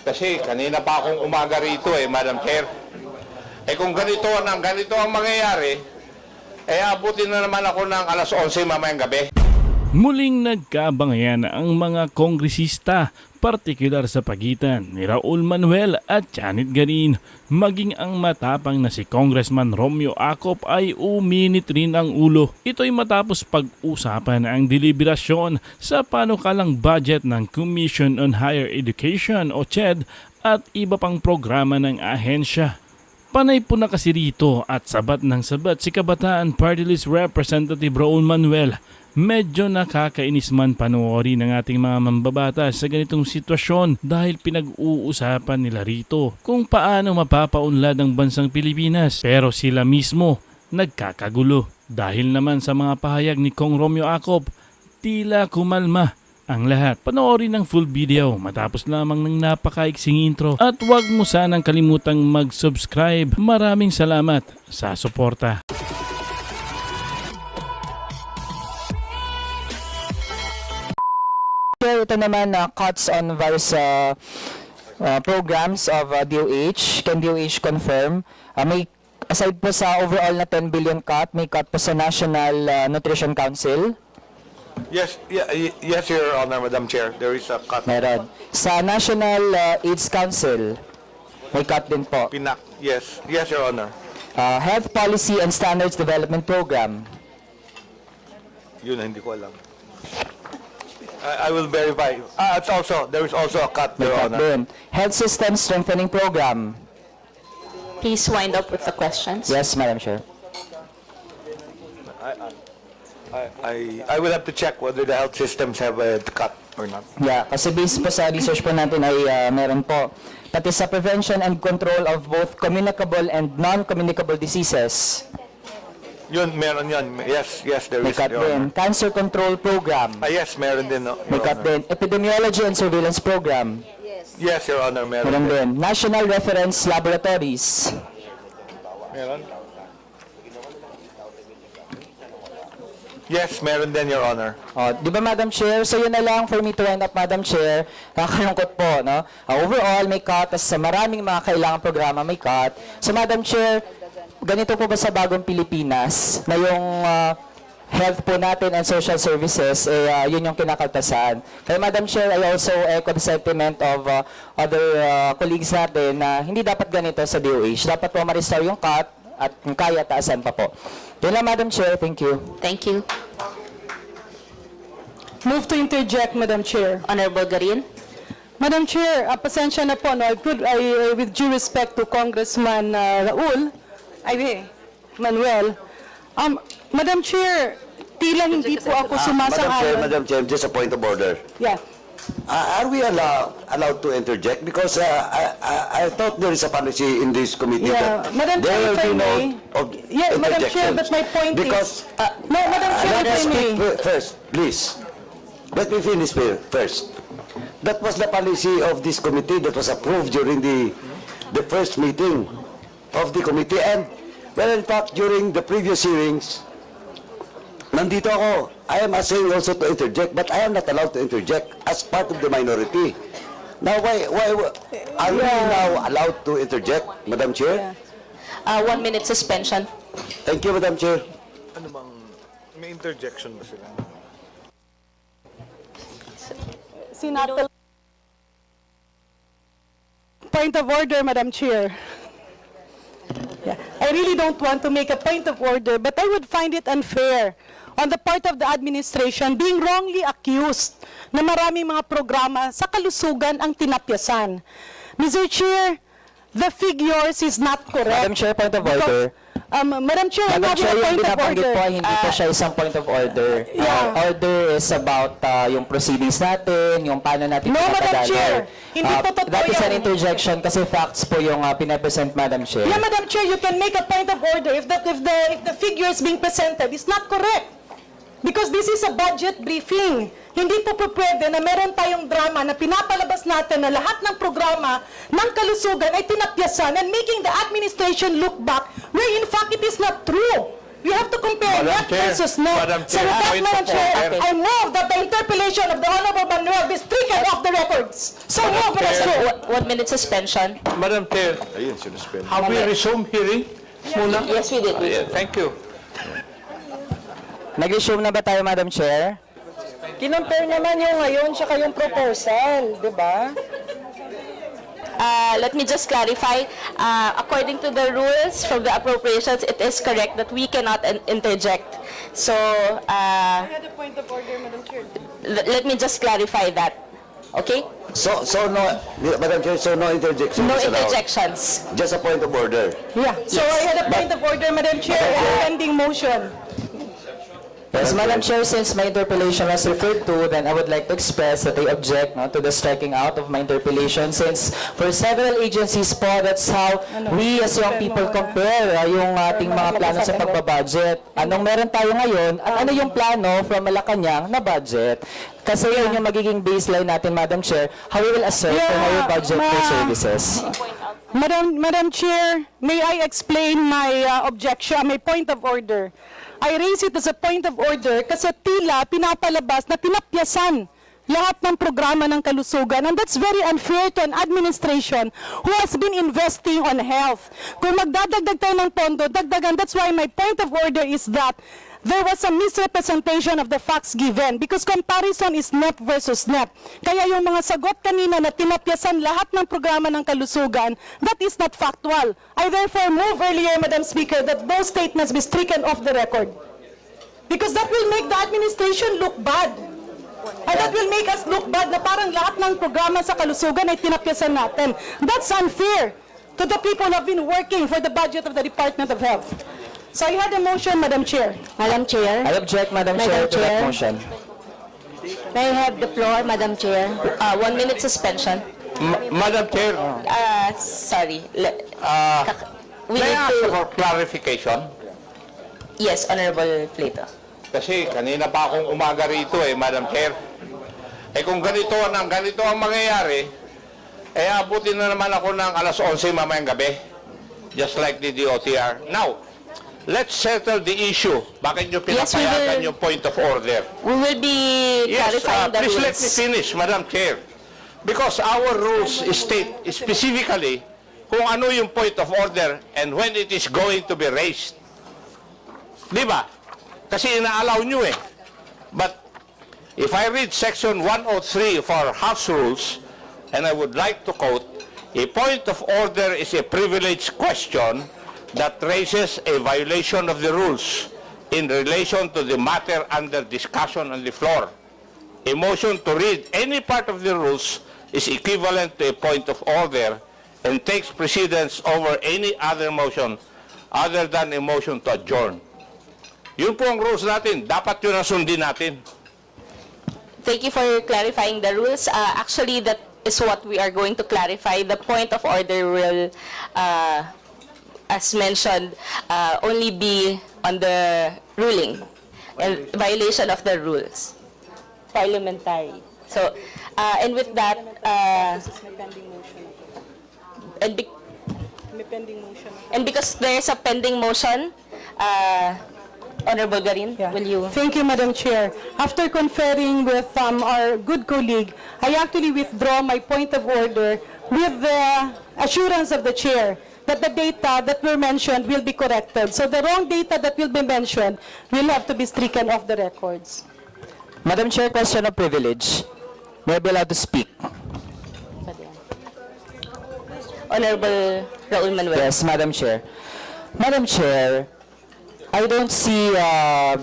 Kasi kanina pa akong umaga rito Madam Chair. Kung ganito ang mangyayari, abutin na naman ako ng alas 11 mamayang gabi. Muling nagkabangayan ang mga kongresista, partikular sa pagitan ni Raul Manuel at Janet Garin. Maging ang matapang na si Congressman Romeo Acop ay uminit rin ang ulo. Ito'y matapos pag-usapan ang deliberasyon sa panukalang budget ng Commission on Higher Education o CHED at iba pang programa ng ahensya. Panay po na kasi rito at sabat ng sabat si Kabataan Party List Representative Raul Manuel. Medyo nakakainis man panoorin ng ating mga mambabatas sa ganitong sitwasyon dahil pinag-uusapan nila rito kung paano mapapaunlad ang bansang Pilipinas, pero sila mismo nagkakagulo. Dahil naman sa mga pahayag ni Kong Romeo Acop, tila kumalma ang lahat. Panoorin ang full video matapos lamang ng napakaiksing intro at huwag mo sanang kalimutang mag-subscribe. Maraming salamat sa suporta. Ito naman cuts on various programs of DOH. Can DOH confirm? May aside po sa overall na 10 billion cut, may cut po sa National Nutrition Council. Yes, Your Honor, Madam Chair. There is a cut. Meron. Sa National AIDS Council, may cut din po. Yes, Your Honor. Health Policy and Standards Development Program. Yun, hindi ko alam. I will verify. There is also a cut, May Your cut Honor. din. Health System Strengthening Program. Please wind up with the questions. Yes, Madam Chair. I will have to check whether the health systems have a cut or not. Yeah, kasi based po sa research po natin ay meron po. Pati sa prevention and control of both communicable and non-communicable diseases. Yun, meron yun. Yes, there May is. cut Your din. Honor. Cancer Control Program. Yes, meron din. No, May Your cut Honor. din. Epidemiology and Surveillance Program. Yes, Your Honor, meron Meron din. din. National Reference Laboratories. Meron? Yes, meron din, Your Honor. Di ba, Madam Chair? So yun na lang for me to wind up, Madam Chair. Kakalungkot po, no? Overall, may cut. Sa maraming mga kailangang programa, may cut. So, Madam Chair, ganito po ba sa bagong Pilipinas na yung health po natin and social services, yun yung kinakaltasan. Kaya, Madam Chair, I also echo the sentiment of other colleagues natin na hindi dapat ganito sa DOH. Dapat po ma-restore yung cut at kung kaya, taasan pa po. Yun lang, Madam Chair. Thank you. Thank you. Move to interject, Madam Chair. Honorable Garin. Madam Chair, pasensya na po, no? With due respect to Congressman Raul, Manuel, Madam Chair, tila hindi po ako sumasang-ayon. Madam Chair, just a point of order. Yeah. Are we allowed to interject? Because I thought there is a policy in this committee Yeah, that Madam Chair, there if I will be may. no Yeah, Madam Chair, but my point because, is... No, Madam Chair, let if me I may. speak first, please. Let me finish first. That was the policy of this committee that was approved during the first meeting of the committee. And, well, in fact, during the previous hearings, nandito ako. I am asking also to interject, but I am not allowed to interject as part of the minority. Now, why are we now allowed to interject, Madam Chair? 1 minute suspension. Thank you, Madam Chair. Ano bang, may interjection ba sila? Senator. Point of order, Madam Chair. Yeah. I really don't want to make a point of order, but I would find it unfair on the part of the administration being wrongly accused na maraming mga programa sa kalusugan ang tinapyasan. Mr. Chair, the figures is not correct. Madam Chair, point of order. Madam Chair, I'm Madam having Chair, a yung point of binabanggit order. po ay hindi po siya isang point of order. Yeah. Order is about yung proceedings natin, yung paano natin No, Madam pinapadalo. Chair. Hindi po totoo That is an yan. interjection kasi facts po yung pinapresent, Madam Chair. Yeah, Madam Chair, you can make a point of order if the figures being presented is not correct. Because this is a budget briefing. Hindi po pwede na meron tayong drama na pinapalabas natin na lahat ng programa ng kalusugan ay tinapyasan and making the administration look back where in fact it is not true. We have to compare Madam net Chair, versus net. Madam So Chair, with that, point Madam of Chair, order. I move that the interpellation of the Honorable Manuel be stricken off the records. So move, Madam Chair. Chair. 1 minute suspension. Madam Chair, have we resumed hearing? Muna? Yes, we did. Yeah, thank you. Nag-resume na ba tayo, Madam Chair? Kinompare naman yung ngayon tsaka yung proposal, di ba? Let me just clarify. According to the rules from the appropriations, it is correct that we cannot interject. So, I had a point of order, Madam Chair. let me just clarify that. Okay? So no, Madam Chair, so no interjection. No is allowed. interjections. Just a point of order. Yeah, so I had a point of order, Madam Chair, and a pending motion. Yes, Madam Chair, since my interpellation was referred to, then I would like to express that I object to the striking out of my interpellation since for several agencies po, that's how we as young people compare yung ating mga plano sa pagbabudget. Anong meron tayo ngayon at ano yung plano from Malacanang na budget. Kasi yun yung magiging baseline natin, Madam Chair, how we will assert for higher budget for services. Madam Chair, may I explain my objection, my point of order? I raise it as a point of order kasi tila pinapalabas na tinapyasan lahat ng programa ng kalusugan. And that's very unfair to an administration who has been investing on health. Kung magdadagdag tayo ng pondo, dagdagan. That's why my point of order is that there was a misrepresentation of the facts given because comparison is net versus net. Kaya yung mga sagot kanina na tinapyasan lahat ng programa ng kalusugan, that is not factual. I therefore move earlier, Madam Speaker, that those statements be stricken off the record. Because that will make the administration look bad. And that will make us look bad na parang lahat ng programa sa kalusugan ay tinapyasan natin. That's unfair to the people who have been working for the budget of the Department of Health. So I had a motion, Madam Chair. Madam Chair. I object, Madam Chair, to that Chair. motion. May I have the floor, Madam Chair? 1 minute suspension. Madam Chair, Sorry. We may I need ask to... for clarification? Yes, Honorable Plato. Kasi kanina pa akong umaga rito Madam Chair. Kung ganito ang mangyayari, abutin na naman ako ng alas 11 mamayang gabi. Just like the DOTR. Now, let's settle the issue. Bakit nyo Yes, we pinapayagan will- yung point of order? We will be Yes, clarifying the please rules. let me finish, Madam Chair. Because our rules state specifically kung ano yung point of order and when it is going to be raised. Di ba? Kasi ina-allow nyo But if I read section 103 of our House rules, and I would like to quote, a point of order is a privileged question that raises a violation of the rules in relation to the matter under discussion on the floor. A motion to read any part of the rules is equivalent to a point of order and takes precedence over any other motion other than a motion to adjourn. Yun po ang rules natin. Dapat yun ang sundin natin. Thank you for clarifying the rules. Actually, that is what we are going to clarify. The point of order will, as mentioned, only be on the ruling and violation of the rules. Parliamentary. So, and with that, and because there is a pending motion, Honorable Garin, Yeah. will you? Thank you, Madam Chair. After conferring with our good colleague, I actually withdraw my point of order with the assurance of the Chair that the data that were mentioned will be corrected. So the wrong data that will be mentioned will have to be stricken off the records. Madam Chair, question of privilege. May I be allowed to speak? Honorable Raul Manuel. Yes, Madam Chair. Madam Chair, I don't see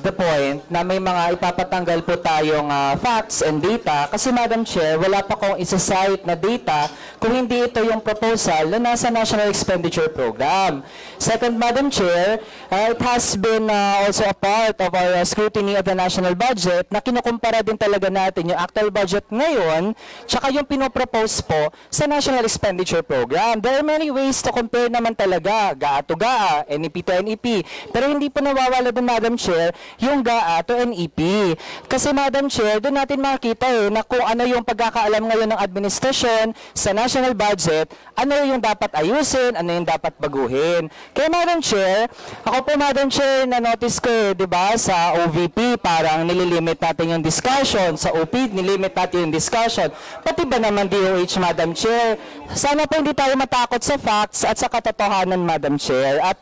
the point na may mga ipapatanggal po tayong facts and data kasi Madam Chair, wala pa kong isa-cite na data kung hindi ito yung proposal na nasa National Expenditure Program. Second, Madam Chair, it has been also a part of our scrutiny of the national budget na kinukumpara din talaga natin yung actual budget ngayon tsaka yung pinopropose po sa National Expenditure Program. There are many ways to compare naman talaga, GAA to GAA, NEP to NEP, pero hindi po nawawala din, Madam Chair, yung GAA to NEP. Kasi, Madam Chair, doon natin makita na kung ano yung pagkakaalam ngayon ng administrasyon sa national budget, ano yung dapat ayusin, ano yung dapat baguhin. Kaya, Madam Chair, ako po, Madam Chair, na-notice ko, di ba, sa OVP, parang nililimit natin yung discussion. Sa OP, nilimit natin yung discussion. Pati ba naman DOH, Madam Chair? Sana po hindi tayo matakot sa facts at sa katotohanan, Madam Chair. At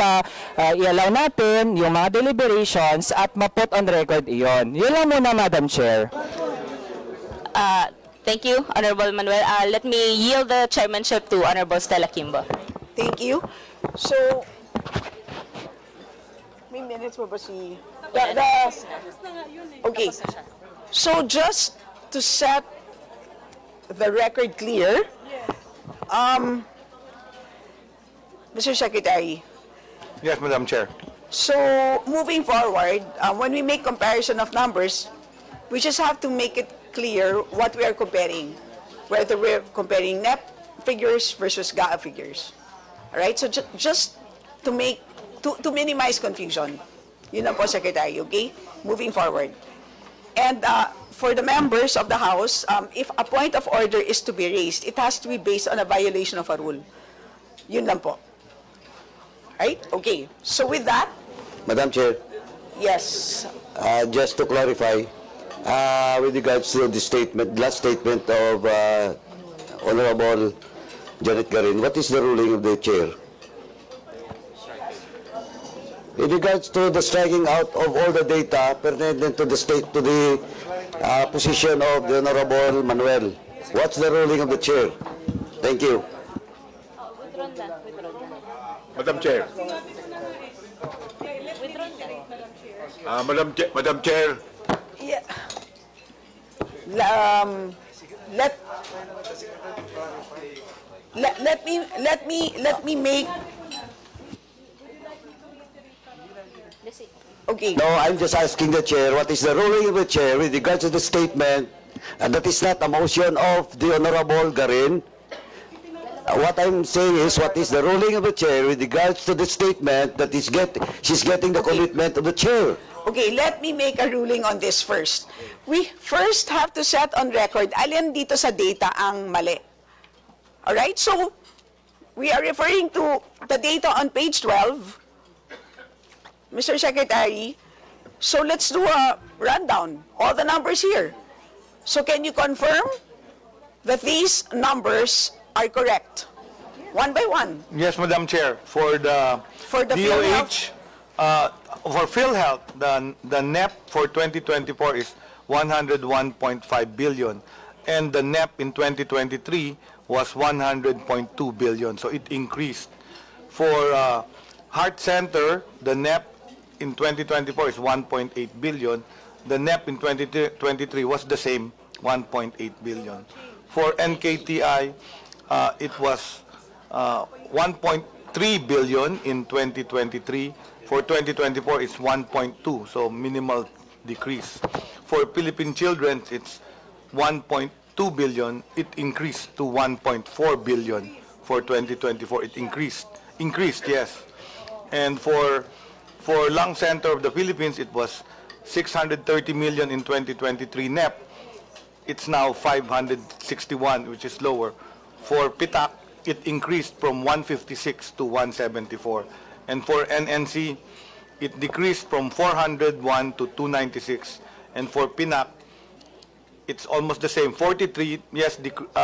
i-allow natin yung mga deliberations at ma-put on record iyon. Yun lang muna, Madam Chair. Thank you, Honorable Manuel. Let me yield the chairmanship to Honorable Stella Kimbo. Thank you. So, may minutes mo ba si... Okay. So, just to set the record clear, Mr. Secretary, Yes, Madam Chair. so moving forward, when we make comparison of numbers, we just have to make it clear what we are comparing, whether we're comparing NEP figures versus GAA figures. All right? So just to minimize confusion. Yun lang po, Secretary, okay? Moving forward. And for the members of the House, if a point of order is to be raised, it has to be based on a violation of a rule. Yun lang po. Right? Okay. So with that, Madam Chair, yes. just to clarify, with regards to the statement, last statement of Honorable Janet Garin, what is the ruling of the chair? In regards to the striking out of all the data pertinent to the position of the Honorable Manuel, what's the ruling of the chair? Thank you. Madam Chair. Madam Chair, Yeah. Let me make. Okay. No, I'm just asking the chair, what is the ruling of the chair with regards to the statement, and that is not a motion of the Honorable Garin. What I'm saying is, what is the ruling of the chair with regards to the statement that she's getting the commitment of the chair? Okay, let me make a ruling on this first. We first have to set on record alin dito sa data ang mali. Alright, so we are referring to the data on page 12. Mr. Secretary, so let's do a rundown. All the numbers here. So can you confirm that these numbers are correct? One by one. yes, Madam Chair, for the DOH, for PhilHealth, the NEP for 2024 is 101.5 billion, and the NEP in 2023 was 100.2 billion, so it increased. For Heart Center, the NEP in 2024 is 1.8 billion. The NEP in 2023 was the same, 1.8 billion. For NKTI, it was 1.3 billion in 2023. For 2024, it's 1.2, so minimal decrease. For Philippine Children, it's 1.2 billion. It increased to 1.4 billion for 2024. It increased, yes. And for Lung Center of the Philippines, it was 630 million in 2023 NEP. It's now 561, which is lower. For PITAC, it increased from 156 to 174. And for NNC, it decreased from 401 to 296. And for PINAC, it's almost the same, 43, yes,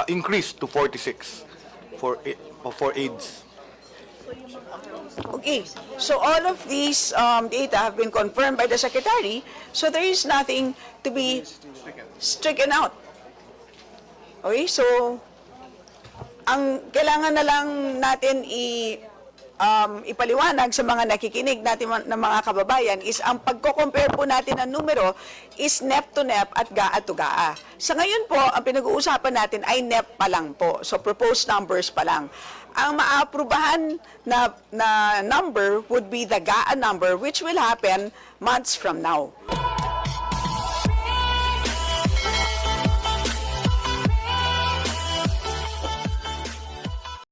increased to 46 for AIDS. Okay, so all of these data have been confirmed by the Secretary, so there is nothing to be stricken out. Okay, so ang kailangan na lang natin ipaliwanag sa mga nakikinig natin ng mga kababayan is ang pagko-compare po natin ng numero is NEP to NEP at GAA to GAA. Sa ngayon po, ang pinag-uusapan natin ay NEP pa lang po, so proposed numbers pa lang. Ang maaprubahan na number would be the GAA number, which will happen months from now.